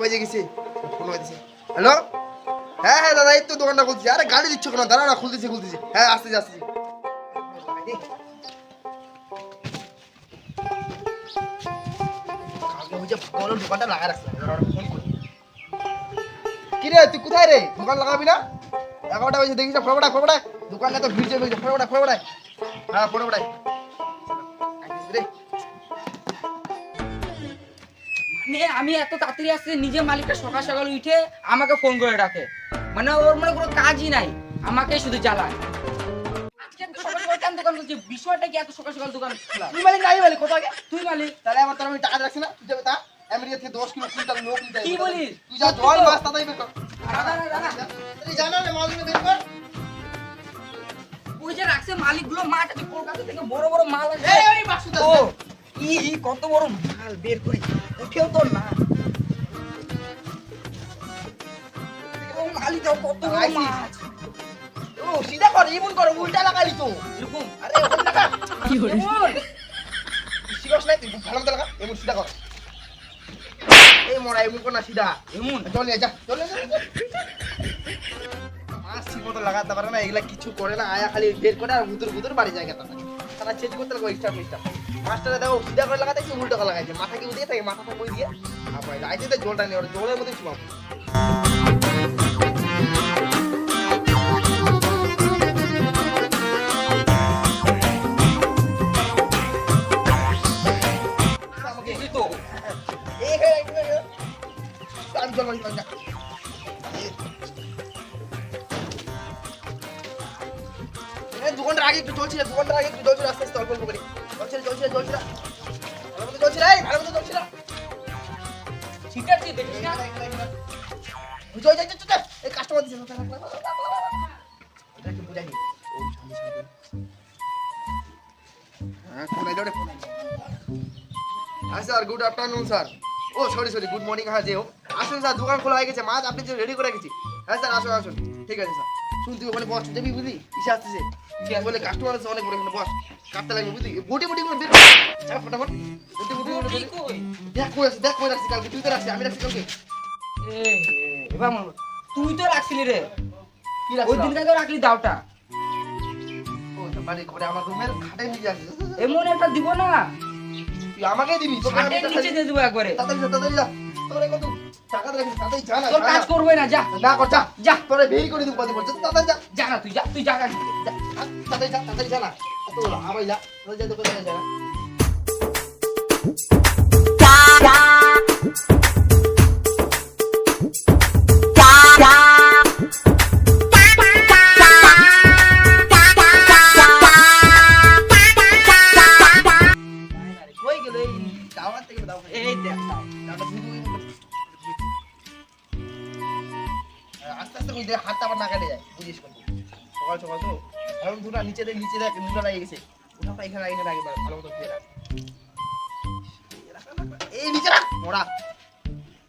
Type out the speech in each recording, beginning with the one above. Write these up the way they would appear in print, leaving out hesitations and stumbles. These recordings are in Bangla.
বেজে গেছে, ফোন হয়েছে। হ্যালো, হ্যাঁ হ্যাঁ দাদা, এই তো দোকানটা খুলছি। আরে গাড়ি দিচ্ছ কেন? দাঁড়া না, খুলতেছি। হ্যাঁ আসতেছি। দোকানটা লাগাই রাখছিলাম, ফোন করি। কি রে, তুই কোথায় রে? দোকান লাগাবি না? 11টা বাজে, দেখিস ফোড়ায় দোকানটা তো ভিড় জমে গেছে। ফোড়ায় হ্যাঁ ফোড়ায় রে। মানে আমি এত তাড়াতাড়ি আসছি, নিজে মালিকটা সকাল সকাল উঠে আমাকে ফোন করে ডাকে, মানে ওর মানে কোনো কাজই নাই, আমাকে শুধু জ্বালায়। আজকে এত সকাল সকাল কেন দোকান খুলছি? বিষয়টা কি এত সকাল সকাল দোকান খোলা? তুই মালিক না, আমি মালিক। কোথায় তুই মালিক? তাহলে আমার তোর আমি টাকা রাখছি না, তুই যাবে তা আমেরিকা থেকে 10 কিলো কুইন্টাল লোক নিতে। কি বলিস? তুই যা জল মাছ তাড়াতাড়ি বের কর। দাদা, তুই জানো না মাছগুলো বের কর। ওই যে রাখছে মালিকগুলো মাছ আছে, কলকাতা থেকে বড় বড় মাল আছে। এই বাক্সটা ও ই কত বড় মাল বের করি, উঠেও তো না। ও মালিক কত বড় মাছ। ও সিধা কর, এমন কর, উল্টা লাগালি তো। এরকম আরে ওখানে লাগা। কি হলো? সিরিয়াস নাই, তুই ভালো মতো লাগা, এমন সিধা কর। এই মোড়া এমন কর না, সিধা এমন চলে যা। মাছ ঠিক মতো লাগাতে পারে না, এগুলা কিছু করে না। আয়া খালি বের করে আর গুদুর বাড়ি জায়গা তারা চেঞ্জ করতে লাগবে এক্সট্রা। মাছটা দেখো সিধা করে লাগাতে, উল্টো করে লাগাইছে। মাথা কি উঠে থাকে, মাথাটা কই দিয়ে আইতে তো জলটা নেই, ওর জলের মধ্যে শুকাবো। দোকানটা আগে একটু চলছিল, আস্তে আস্তে অল্প করে চলছিল। ভালো মতো চলছিল। ঠিক আছে, দেখিস না? এই কাস্টমার দিচ্ছে। এটা একটু বুঝাই নি। হ্যাঁ, ফোন আইলো রে, ফোন আইলো। হ্যাঁ স্যার, গুড আফটারনুন স্যার। ও সরি গুড মর্নিং। হ্যাঁ যে আসুন স্যার, দোকান খোলা হয়ে গেছে, মাছ আপনি যে রেডি করে গেছি। হ্যাঁ স্যার আসুন। ঠিক আছে স্যার। শুন, তুই ওখানে বস, দেবি বুঝলি, ইসে আসতেছে। ঠিক আছে বলে কাস্টমার আছে অনেক বড়, ওখানে বস, কাটতে লাগবে বুঝলি। বুটি গুলো বের কর। যা ফটাফট বুটি গুলো বের কর। দেখ কই রাখছি কালকে, তুই তো রাখছিস, আমি রাখছি কালকে। এবার তুই তো রাখছিলি রে, কি ওই রাখছিস? দিনকে রাখলি দাওটা। ও তো বাড়ি করে আমার রুমের খাটে নিয়ে যাচ্ছিস। এমন একটা দিব না, তুই আমাকে দিবি? তোকে আমি খাটের নিচে দিয়ে দেবো একবারে। তাড়াতাড়ি যা। তোরে কত টাকা রাখিস, তাড়াতাড়ি যা না। তোর কাজ করবে না, যা না কর, যা যা। তোরে বেরি করে দিব, তাড়াতাড়ি যা। যা না, তুই যা কাজ যা। তাড়াতাড়ি যা না। এত আবাইলা তোর যা, তোকে যা। কই গেল এই দাওয়াত থেকে? দাও এই দেখ দাও। দাওটা ভিডিও আস্তে আস্তে কই দে, হাতটা আবার না কাটে যায়, বুঝিস কত সকাল তো। এখন দুটা নিচে দেখ, নুটা লাগিয়ে গেছে। ওটা এখানে আগে ভালো মতো দিয়ে রাখ। এই নিচে রাখ মোড়া।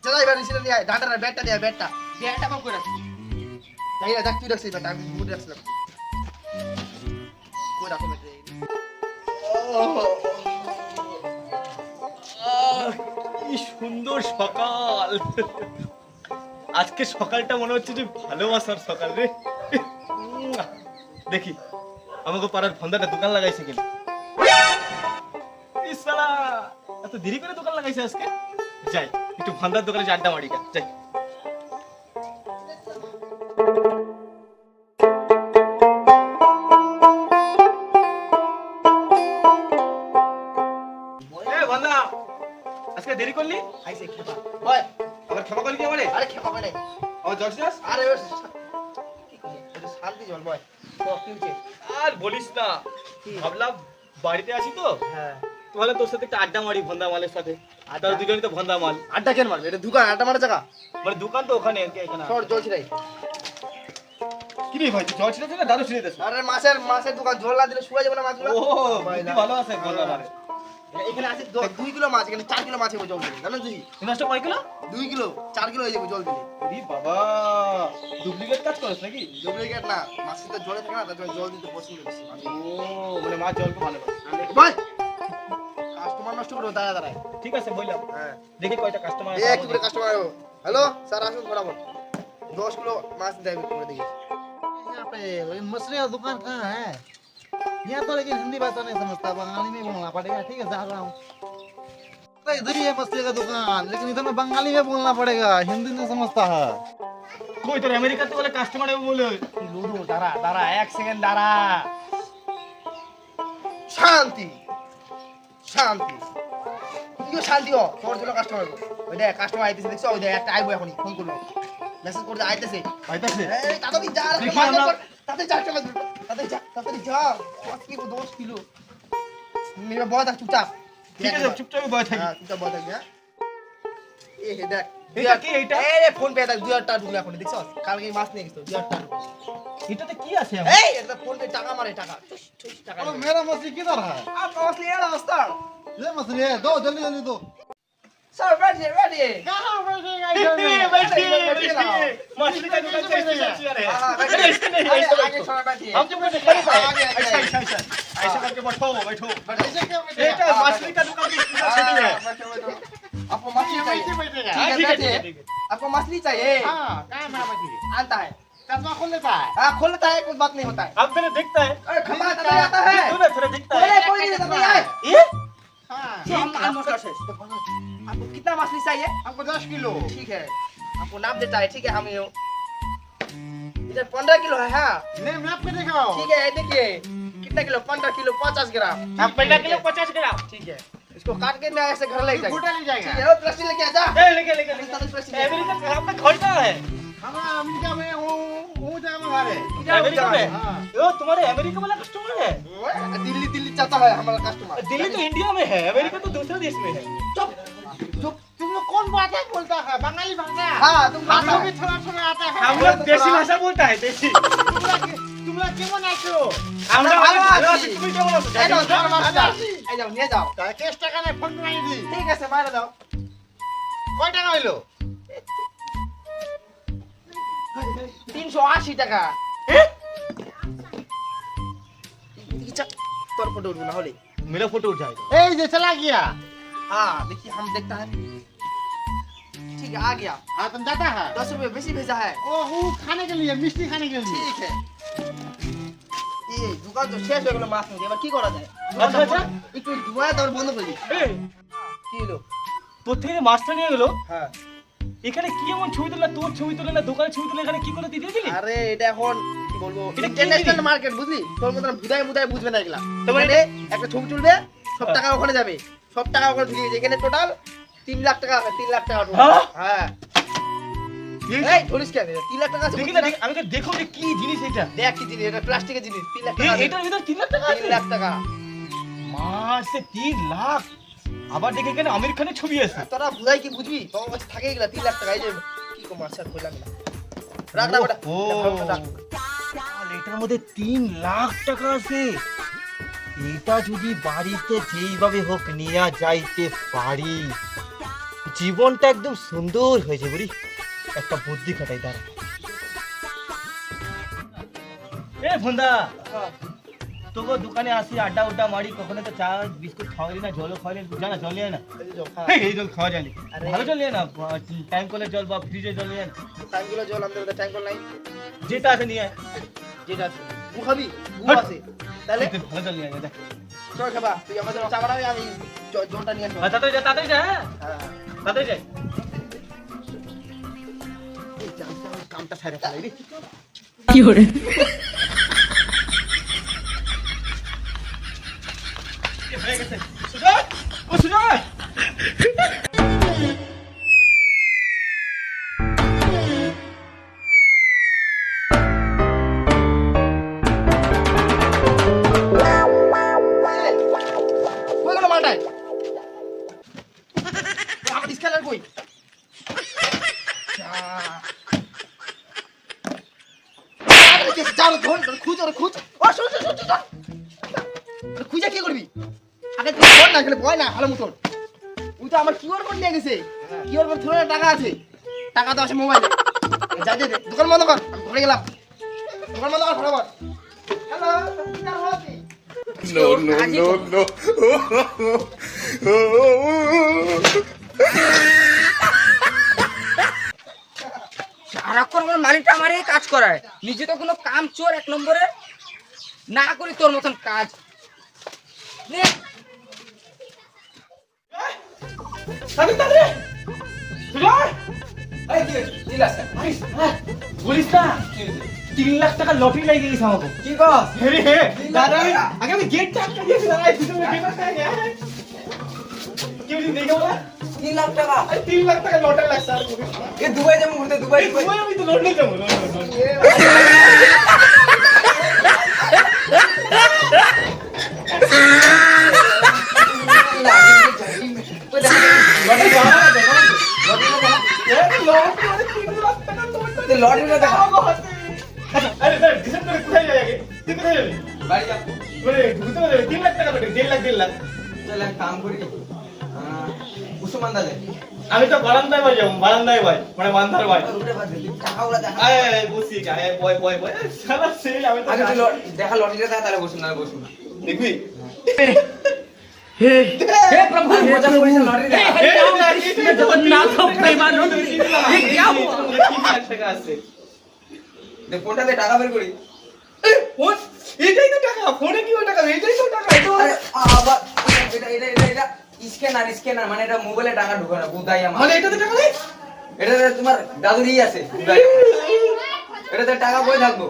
চল এবার নিচে নিয়ে আয়, ডাঁটার ব্যাটটা নিয়ে আয়, ব্যাটটা আমার করে রাখ। যাই না, দেখ তুই রাখছিস ব্যাটটা, আমি বুট রাখছিলাম। কই রাখো ব্যাটটা? কি সুন্দর সকাল। আজকে সকালটা মনে হচ্ছে যে ভালোবাসার সকাল রে। দেখি আমাকে পাড়ার ফন্দাটা দোকান লাগাইছে কিনা। ইস শালা, এত দেরি করে দোকান লাগাইছে আজকে। যাই একটু ফন্দার দোকানে আড্ডা মারি গা, যাই। ফন্দা, আজকে দেরি করলি? আইছে খেপা বয়। আবার ক্ষমা করলি কি আমারে? আরে খেপা কই নাই। ও জর্জিয়াস, আরে কি কই, এটা শান্তি জল বয়। তো কি হইছে? আর বলিস না, ভাবলাম বাড়িতে আছি তো, হ্যাঁ, তাহলে তোর সাথে একটা আড্ডা মারি ভন্দা মালের সাথে। তার দুজনই তো ভন্দা মাল। আড্ডা কেন মারবে? এটা দোকান, আড্ডা মারার জায়গা। মানে দোকান তো ওখানে, এখানে সর জল ছিড়াই। কি রে ভাই, তুই জল ছিঁড়ে না দাদু ছিঁড়ে দিস? আরে মাছের দোকান, জল না দিলে শুকাই যাবে না মাছগুলো। ও বুদ্ধি ভালো আছে ভন্দা মালে। এখানে আছে 2 কিলো মাছ, এখানে 4 কিলো মাছ হবে জল দিলে, জানেন তুই? নষ্ট কয় কিলো? 2 কিলো 4 কিলো হয়ে যাবে জল দিলে। ই বাবা, ডুপ্লিকেট কাজ করিস নাকি? ডুপ্লিকেট না, মাছ তো জলে থাকে না, তার জন্য জল দিতে পছন্দ বেশি। ও মানে মাছ জলকে ভালোবাসে। বল, কাস্টমার নষ্ট করো দাঁড়ায়। ঠিক আছে বললাম, হ্যাঁ, দেখি কয়টা কাস্টমার এই একটু করে কাস্টমার हेलो सर आशुन फटाफट 10 किलो मांस दे कर दीजिए। यहाँ पे वही मछली का दुकान कहाँ है? यहाँ तो लेकिन हिंदी भाषा नहीं समझता, बंगाली में बोलना पड़ेगा। ठीक है, जा रहा हूँ। तो इधर ही है मछली का दुकान, लेकिन इधर में बंगाली में बोलना पड़ेगा, हिंदी नहीं समझता है। कोई तो अमेरिका तो वाला কাস্টমার বলে लूडो दारा दारा 1 सेकंड दारा। शांति शांति ইও শান্তি হ তোর জন্য কাস্টমার ওই দেখ কাস্টমার আইতেছে দেখছো ওই দেখ একটা আইবো এখনি ফোন করলো মেসেজ করে আইতেছে আইতাছে এই তাড়াতাড়ি যা দেখি আমরা- তাড়াতাড়ি যা চলে তাড়াতাড়ি যা 5 কিলো 10 কিলো মেরে বয় থাক চুপচাপ ঠিক আছে চুপচাপ বয় থাকি হ্যাঁ চুপচাপ বয় থাক হ্যাঁ এই হে দেখ এটা কি এইটা এই রে ফোন পে দেখ 2000 টাকা ঢুকলো এখন দেখছো কালকে মাছ নিয়ে গেছো 2000 টাকা এটাতে কি আছে এই এটা ফোন পে টাকা মারে টাকা টাকা अरे मेरा मछली किधर है? आप असली है रास्ता ये मछली है, दो जल्दी जल्दी दो। सर बैठिए बैठिए कहाँ बैठेगा मछली का दुकान कैसे चलती है हाँ, अरे ऐसे नहीं आगे ऐसे आगे थोड़ा बैठिए हम जो बैठे खड़े हैं आगे, आगे, ऐसा आगे। ऐसा ऐसा ऐसा करके बैठो बैठो ऐसे क्या ये बैठेगा? क्या मछली का दुकान किस तरह से है बैठो, बैठो। आपको मछली चाहिए ऐसे बैठेगा। ठीक है ठीक है, बैठिए ठीक है। आपको मछली चाहिए हाँ, कहाँ है मेरा मछली? आता है चश्मा खोल लेता है। हाँ खोल लेता है कुछ बात नहीं होता है आप मैंने देखता है अरे खंबा तभी आता है तू ना थोड़ा दिखता है कोई नहीं तभी आए ये हाँ, जो हम मसला शेष आपको कितना मछली चाहिए हमको 10 किलो। ठीक है आपको नाप देता है ठीक है हम ये इधर 15 किलो है हाँ नहीं, नाप के दिखाओ। ठीक है ये देखिए कितना किलो 15 किलो 50 ग्राम आप 15 किलो 50 ग्राम ठीक है इसको काट के ना ऐसे घर ले जाएंगे गोटा ले जाएगा। ठीक है वो प्लास्टिक लेके आ जा ए लेके लेके अमेरिका का आपका खरीदा है हमारा अमेरिका में वो जगह में घर है। अमेरिका में हाँ। यो तुम्हारे अमेरिका वाला कस्टमर है दिल्ली दिल्ली चाहता है हमारा कस्टमर दिल्ली तो इंडिया में है अमेरिका तो दूसरे देश में है चुप जो तुम लोग कौन भाषा बोलता है? बंगाली भाषा। हाँ तुम हम भाषा लोग भी थोड़ा थोड़ा आता है। हम लोग देसी भाषा बोलता है देसी तुम लोग केमन आছো? আমরা ভালো ভালো আছি। আছি তুমি কেমন আছো এই নাও, তোমার মাছ ভালো দাও। আছি। এই যাও নিয়ে যাও তাই কেস টাকা নাই, ফোন নাই দি। ঠিক আছে মারা দাও কয় টাকা হইলো? 380 টাকা इच्छा तोर फोटो उठो ना होले मेरा फोटो उठ जाएगा এই যে चला गया। हाँ देखिए हम देखता है ठीक है आ गया हाँ, तुम जाता है? 10 रुपए बेसी भेजा है ओ, वो खाने के लिए, मिष्टी खाने के लिए। ठीक है ये दुकान तो शेष हो गलो माছ নিয়ে এবার কি করা যায় আচ্ছা, আচ্ছা। একটু ধোয়া দাও বন্ধ করে দি এই কি হলো তোর থেকে মাছটা নিয়ে গেলো হ্যাঁ এখানে কি এমন ছবি তোলা তোর ছবি তোলে না দোকানে ছবি তোলে এখানে কি করে দিয়ে দিলি আরে এটা এখন কি বলবো এটা কি ইন্টারন্যাশনাল জিনিস? মার্কেট বুঝলি তোর মতন বুঝাই মুদাই বুঝবে না এগুলা তোমার মানে একটা ছবি তুলবে সব টাকা ওখানে যাবে সব টাকা ওখানে ঢুকে যাবে এখানে টোটাল 3 লাখ টাকা আছে 3 লাখ টাকা total। হ্যাঁ? হ্যাঁ এই ধরিস কেন 3 লাখ টাকা আছে দেখি বুঝলি না না? দেখি, আমি তো দেখো যে কি জিনিস এটা দেখ কি জিনিস এটা প্লাস্টিকের জিনিস 3 লাখ টাকা আছে। এটার ভিতর 3 লাখ টাকা আছে 3 লাখ টাকা মাছ সে 3 লাখ আবার দেখে এখানে আমির খানের ছবি আছে তোরা বুঝাই কি বুঝবি তোর কাছে থাকে এগুলা 3 লাখ টাকা এই যে কি কম আছে আর কইলাম না রাখ রাখ ওটা ও রাখ। এটার মধ্যে 3 লাখ টাকা আছে এটা যদি বাড়িতে যেইভাবে হোক নিয়ে যাইতে পারি জীবনটা একদম সুন্দর হয়েছে বুড়ি একটা বুদ্ধি খাটাই দাঁড়া এ ফোনদা হ্যাঁ। তোকে দোকানে আসি আড্ডা উড্ডা মারি কখনো তো চা বিস্কুট খাওয়ালি না জলও খাওয়ালি জানা জল নিয়ে না এই যে যাও, খা। এই জল খাওয়া জানি আরে। ভালো জল নিয়ে না ট্যাঙ্ক কলের জল বা ফ্রিজের জল নিয়ে আয়। ট্যাঙ্কগুলো জল আমাদের ওদের ট্যাঙ্ক নাই যেটা আছে নিয়ে আয়। যেটা আছে গু খাবি গু হাট। আছে তাহলে তুই ভালো জল নিয়ে আয়, দেখ চল খাবা তুই আমাদের চা বানাবি আমি জলটা নিয়ে আসবো তাড়াতাড়ি যা হ্যাঁ হ্যাঁ তাড়াতাড়ি যাই এই যা, কামটা সাইরে ফেলাই রে হয়ে গেছে সুজয় ও সুজয় কই গেল মালটাই আমার স্ক্যানার কই চার ধন খুঁজ ওর খুঁজ ও শুন শুন শুন শুন খুঁজে কি করবি আগে তুই ধর না গেলে ভয় না ভালো মতন ওই তো আমার কিউআর কোড নিয়ে গেছে কিউআর কোড থোড়া টাকা আছে টাকা তো আছে মোবাইলে যা দে দে দোকান বন্ধ কর আমি ঘরে গেলাম দোকান বন্ধ কর ফটাফট হ্যালো কি কার হচ্ছে No, no, no, no. সারাক্ষণ আমার মালিকটা আমারই কাজ করায়, নিজে তো কোনো কাম চোর 1 নম্বরে, না করি তোর মতন কাজ। নে। এই কি আছে? বলিস না 3 লাখ টাকা লটারি লেগে গেছে আমাকে। কি গো? হেরে হে দাদা আগে আমি গেটটা আটকে দিয়েছি, দাদা ভিতরে গেট আটকে গেছে। কেউ যদি দেখে বলে 3 লাখ টাকা 3 লাখ টাকা লটারি লাগছে। আর এ দুবাই যাবো ঘুরতে, দুবাই আমি তো লন্ডন যাবো, লন্ডন। লটারিটা দেখা। আরে স্যার ডিসাইড করে কোথায় যাই আগে? তুই কোথায় যাবি? বাড়ি যাবো। মানে ঘুরতে যাবে 3 লাখ টাকা লটারি, 1.5 লাখ। চল এক কাম করি, কুসুমান দাদা আমি তো বারান্দায় ভাই যাবো, বারান্দায় ভাই মানে বান্ধার ভাই। রুটে বাদ দে, টাকাগুলো দেখা। আয় বসি আয় বয় বয় বয় সারা সেই আমি তো আগে তুই দেখা লটারিটা দেখা, তাহলে বসুন না বসুন না। দেখবি হে প্রভু, মজা করিস না, লটারি দেখা। জগন্নাথ প্রেমানন্দ ये क्या हुआ? 3 লাখ টাকা আছে। দেখ কোনটাতে টাকা বের করি। ফোন এইটাই তো টাকা, ফোনে কি ওই টাকা? এইটাই তো টাকা। আরে আবার এটা স্ক্যানার মানে এটা মোবাইলে টাকা ঢোকে না, বুদাই আমার। মানে এটাতে টাকা নেই? এটাতে তোমার দাদুরই আছে, বুদাই। এটাতে টাকা কই থাকবো?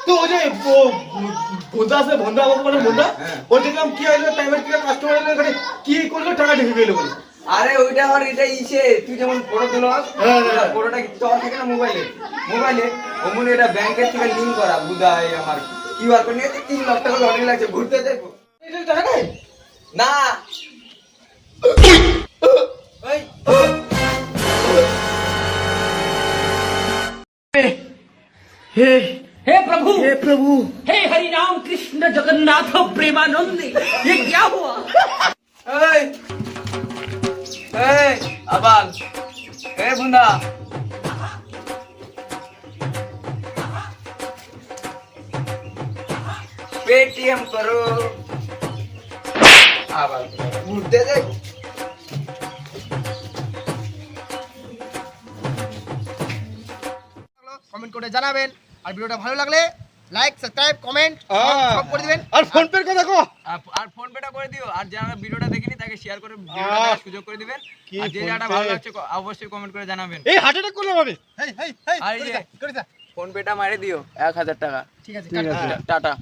তো ওই যে বন্ধা আছে, বন্ধা আমাকে বলে বন্ধা, হ্যাঁ। ওই দেখলাম কি হইলো টাইমের কি কাস্টমার এলো এখানে কি করলো টাকা ঢুকে গেল বলে। আরে ওইটা আমার এটা ইসে, তুই যেমন ফটো তুলো, হ্যাঁ, হ্যাঁ। ফটোটা চল থাকে না মোবাইলে অমন এটা ব্যাংকের থেকে লিংক করা, বুদাই আমার। কিউআর কোড নিয়ে 3 লাখ টাকা লটারি লাগছে, ঘুরতে যাবো এটা টাকা নেই? না। ওই हे प्रभु हे हरि राम कृष्ण जगन्नाथ प्रेमानंद, ये क्या हुआ? এই এই আবাল, এই বুন্দা, পেটিএম করো। আবাল ঘুরতে যাই। কমেন্ট করে জানাবেন, আর ভিডিওটা ভালো লাগলে লাইক সাবস্ক্রাইব কমেন্ট সব করে দিবেন। আর ফোন পের কথা কো। আর ফোন পেটা করে দিও, আর যারা ভিডিওটা দেখেনি তাকে শেয়ার করে ভিডিওটা আহ, দেখার সুযোগ করে দিবেন। কি আর যে ফোন যারা পে? ভালো লাগছে অবশ্যই কমেন্ট করে জানাবেন। এই হার্ট অ্যাটাক করলাম আমি। হেই হেই হেই আর এই যে করে দা। ফোন পেটা মারে দিও 1000 টাকা। ঠিক আছে ঠিক আছে। টাটা।